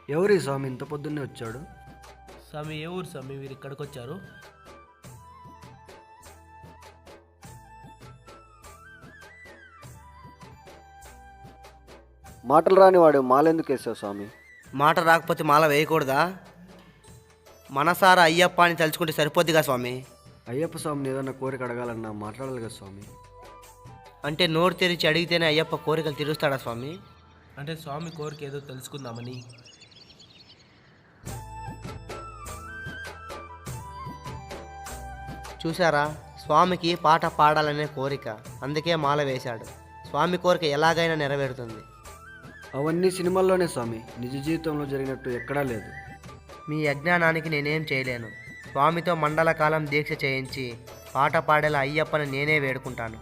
ఎవరి స్వామి ఇంత పొద్దున్నే వచ్చాడు? స్వామి ఏ ఊరు స్వామి మీరు ఇక్కడికి వచ్చారు? మాటలు రాని వాడు మాలెందుకు వేసావు స్వామి? మాట రాకపోతే మాల వేయకూడదా? మనసారా అయ్యప్ప అని తలుచుకుంటే సరిపోద్దిగా స్వామి. అయ్యప్ప స్వామిని ఏదన్నా కోరిక అడగాలన్నా మాట్లాడాలి కదా స్వామి. అంటే నోరు తెరిచి అడిగితేనే అయ్యప్ప కోరికలు తీరుస్తాడా స్వామి? అంటే స్వామి కోరిక ఏదో తెలుసుకుందామని. చూసారా, స్వామికి పాట పాడాలనే కోరిక, అందుకే మాల వేశాడు. స్వామి కోరిక ఎలాగైనా నెరవేరుతుంది. అవన్నీ సినిమాల్లోనే స్వామి, నిజ జీవితంలో జరిగినట్టు ఎక్కడా లేదు. మీ అజ్ఞానానికి నేనేం చేయలేను. స్వామితో మండల కాలం దీక్ష చేయించి పాట పాడేలా అయ్యప్పని నేనే వేడుకుంటాను.